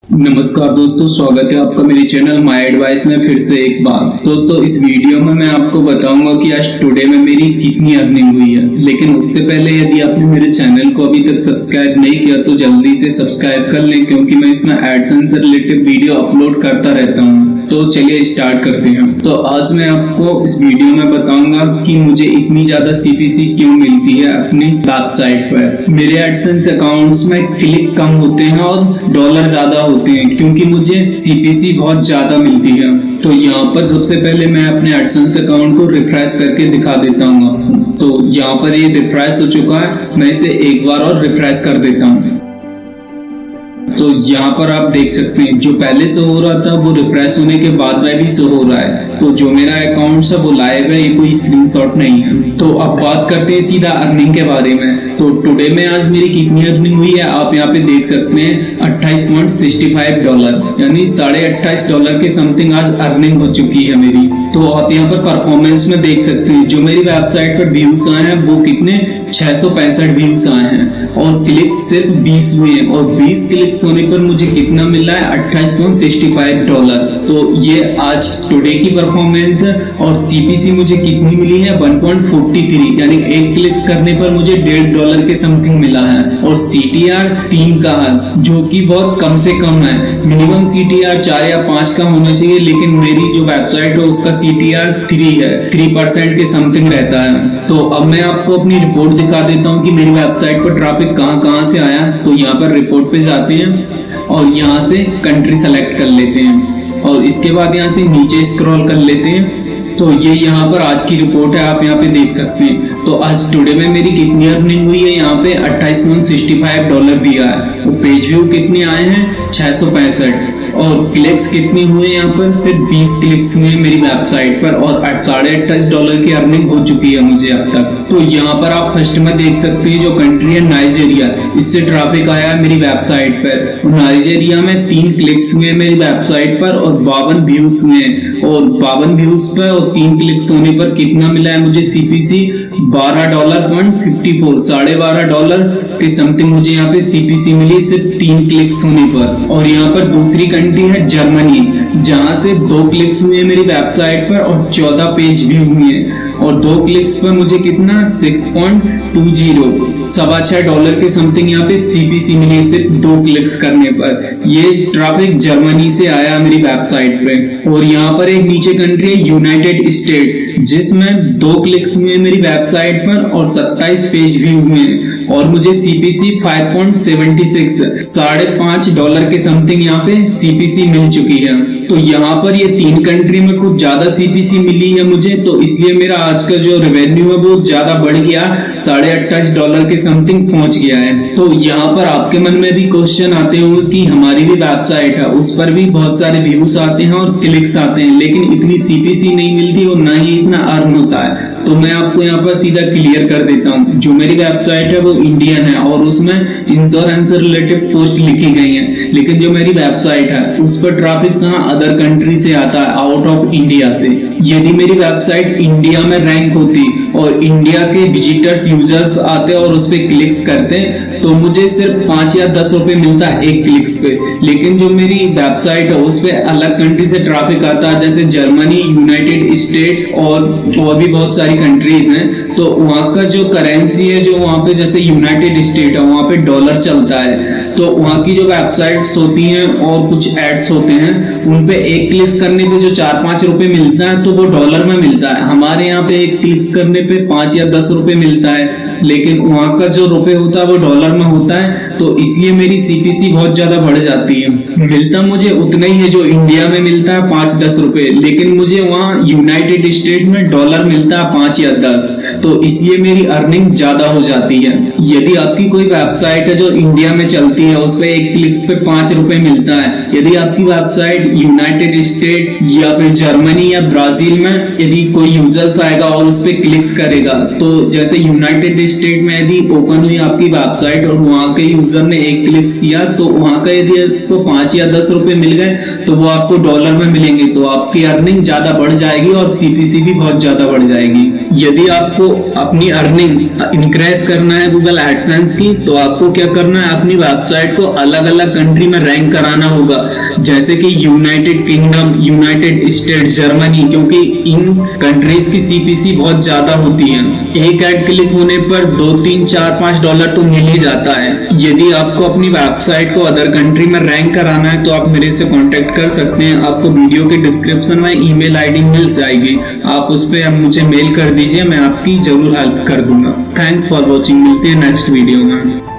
नमस्कार दोस्तों, स्वागत है आपका मेरे चैनल माय एडवाइस में फिर से एक बार। दोस्तों, इस वीडियो में मैं आपको बताऊंगा कि आज टुडे में मेरी कितनी अर्निंग हुई है। लेकिन उससे पहले यदि आपने मेरे चैनल को अभी तक सब्सक्राइब नहीं किया तो जल्दी से सब्सक्राइब कर लें, क्योंकि मैं इसमें एडसेंस से रिलेटेड वीडियो अपलोड करता रहता हूँ। तो चलिए स्टार्ट करते हैं। तो आज मैं आपको इस वीडियो में बताऊंगा कि मुझे इतनी ज्यादा सीपीसी क्यों मिलती है अपनी वेबसाइट पर। मेरे एडसेंस अकाउंट्स में क्लिक कम होते हैं और डॉलर ज्यादा होते हैं, क्योंकि मुझे सीपीसी बहुत ज्यादा मिलती है। तो यहाँ पर सबसे पहले मैं अपने एडसेंस अकाउंट को रिफ्रेश करके दिखा देता हूँ आपको। तो यहाँ पर ये रिफ्रेश हो चुका है, मैं इसे एक बार और रिफ्रेश कर देता हूँ। तो यहाँ पर आप देख सकते हैं जो पहले से हो रहा था वो रिफ्रेश होने के बाद में भी शो हो रहा है। तो जो मेरा अकाउंट है वो लाइव है, ये कोई स्क्रीनशॉट नहीं है। तो अब बात करते हैं सीधा अर्निंग के बारे में। तो टुडे में आज मेरी कितनी अर्निंग हुई है आप यहाँ पे देख सकते हैं, $28.65, यानी $28.5 के समथिंग आज अर्निंग हो चुकी है मेरी। तो आप यहाँ पर परफॉर्मेंस में देख सकते हैं जो मेरी वेबसाइट पर व्यूज आए हैं वो कितने 665 व्यूज आए हैं और क्लिक्स सिर्फ 20 हुए हैं, और 20 क्लिक्स होने पर मुझे कितना मिला है $28.65। तो ये आज टुडे की परफॉर्मेंस है। और सीपीसी मुझे कितनी मिली है 1.43, यानी एक क्लिक्स करने पर मुझे $1.5 के समथिंग मिला है। और सीटीआर 3 का है, जो कि बहुत कम से कम है। मिनिमम सीटीआर 4 या 5 का होना चाहिए, लेकिन मेरी जो वेबसाइट है उसका सीटीआर 3 है, 3% के समथिंग रहता है। तो अब मैं आपको अपनी रिपोर्ट दिखा देता हूँ कि मेरी वेबसाइट पर ट्रैफिक कहाँ से आया। तो यहाँ पर रिपोर्ट पे जाते हैं और यहाँ से कंट्री सेलेक्ट कर लेते हैं, और इसके बाद यहाँ से नीचे स्क्रॉल कर लेते हैं। तो ये यहाँ पर आज की रिपोर्ट है, आप यहाँ पे देख सकते हैं। तो आज टुडे में मेरी कितनी अर्निंग हुई है, यहाँ पे $28.65 दिया है। तो पेज व्यू कितने आए हैं 665, और क्लिक्स कितने हुए यहाँ पर सिर्फ 20 क्लिक्स हुए मेरी वेबसाइट पर, और $28.5 की अर्निंग हो चुकी है मुझे अब तक। तो यहाँ पर आप फर्स्ट में देख सकते हैं जो कंट्री है नाइजीरिया, इससे ट्रैफिक आया है मेरी वेबसाइट पर। नाइजीरिया में 3 क्लिक्स हुए मेरी वेबसाइट पर और 52 व्यूज हुए, और 52 व्यूज पर और 3 क्लिक्स होने पर कितना मिला है मुझे सीपीसी $12.54, $12.5 के समथिंग मुझे यहाँ पे सीपीसी मिली सिर्फ 3 क्लिक्स होने पर। और यहाँ पर दूसरी कंट्री है जर्मनी, जहां से 2 क्लिक्स हुए मेरी वेबसाइट पर और 14 पेज व्यू हुए, और 2 क्लिक्स पर मुझे कितना 6.20, $6.25 के समथिंग यहाँ पे सीपीसी मिली सिर्फ 2 क्लिक्स करने पर। ये ट्रैफिक जर्मनी से आया मेरी वेबसाइट पे। और यहाँ पर एक नीचे कंट्री है यूनाइटेड स्टेट, जिसमें 2 क्लिक्स हुए मेरी वेबसाइट पर और 27 पेज व्यू हुए, और मुझे सीपीसी 5.76, $5.5 के समथिंग यहाँ पे सीपीसी मिल चुकी है। तो यहाँ पर ये 3 कंट्री में कुछ ज्यादा सीपीसी मिली है मुझे, तो इसलिए मेरा आज का जो रेवेन्यू है वो ज्यादा बढ़ गया, $28.5 के समथिंग पहुंच गया है। तो यहाँ पर आपके मन में भी क्वेश्चन आते होंगे कि हमारी भी वेबसाइट है, उस पर भी बहुत सारे व्यूज आते हैं और क्लिक्स आते हैं, लेकिन इतनी सीपीसी नहीं मिलती और ना ही इतना अर्न होता है। तो मैं आपको यहाँ पर सीधा क्लियर कर देता हूँ, जो मेरी वेबसाइट है वो इंडियन है और उसमें इंश्योरेंस से रिलेटेड पोस्ट लिखी गई है, लेकिन जो मेरी वेबसाइट है उस पर ट्रैफिक कहाँ अदर कंट्री से आता है, आउट ऑफ इंडिया से। यदि मेरी वेबसाइट इंडिया में रैंक होती और इंडिया के विजिटर्स यूजर्स आते और उस पर क्लिक्स करते तो मुझे सिर्फ 5 या 10 रुपए मिलता है एक क्लिक्स पे। लेकिन जो मेरी वेबसाइट है उस पे अलग कंट्री से ट्रैफिक आता है, जैसे जर्मनी, यूनाइटेड स्टेट और भी बहुत सारी कंट्रीज हैं। तो वहाँ का जो करेंसी है, जो वहाँ पे जैसे यूनाइटेड स्टेट है वहाँ पे डॉलर चलता है, तो वहाँ की जो वेबसाइट्स होती हैं और कुछ एड्स होते हैं उन पे एक क्लिक करने पे जो 4-5 रुपए मिलता है तो वो डॉलर में मिलता है। हमारे यहाँ पे एक क्लिक करने पे 5 या 10 रुपए मिलता है, लेकिन वहाँ का जो रुपए होता है वो डॉलर में होता है। तो इसलिए मेरी सीपीसी बहुत ज्यादा बढ़ जाती है। मिलता मुझे उतना ही है जो इंडिया में मिलता है 5-10 रुपए, लेकिन मुझे वहाँ यूनाइटेड स्टेट में डॉलर मिलता है 5 या 10, तो इसलिए मेरी अर्निंग ज्यादा हो जाती है। यदि आपकी कोई वेबसाइट है जो इंडिया में चलती है उस पे एक क्लिक्स पे 5 रुपए मिलता है, यदि आपकी वेबसाइट यूनाइटेड स्टेट या फिर जर्मनी या ब्राजील में यदि कोई यूजर्स आएगा और उस पे क्लिक्स करेगा, तो जैसे यूनाइटेड स्टेट में यदि ओपन हुई आपकी वेबसाइट और वहाँ के यूजर ने एक क्लिक्स किया, तो वहाँ का यदि आपको 5 या 10 रुपए मिल गए तो वो आपको डॉलर में मिलेंगे, तो आपकी अर्निंग ज्यादा बढ़ जाएगी और सीपीसी भी बहुत ज्यादा बढ़ जाएगी। यदि आपको अपनी अर्निंग इंक्रीज करना है गूगल एडसेंस की, तो आपको क्या करना है, अपनी वेबसाइट को अलग अलग कंट्री में रैंक कराना होगा, जैसे कि United kingdom, United state, Germany, क्योंकि इन कंट्रीज की सीपीसी बहुत ज्यादा होती है। एक ऐड क्लिक होने पर 2, 3, 4, $5 तो मिल ही जाता है। यदि आपको अपनी वेबसाइट को अदर कंट्री में रैंक कराना है तो आप मेरे से कांटेक्ट कर सकते हैं। आपको वीडियो के डिस्क्रिप्शन में ईमेल आईडी मिल जाएगी, आप उस पर मुझे मेल कर दीजिए, मैं आपकी जरूर हेल्प कर दूंगा। थैंक्स फॉर वॉचिंग, मिलते हैं नेक्स्ट वीडियो में।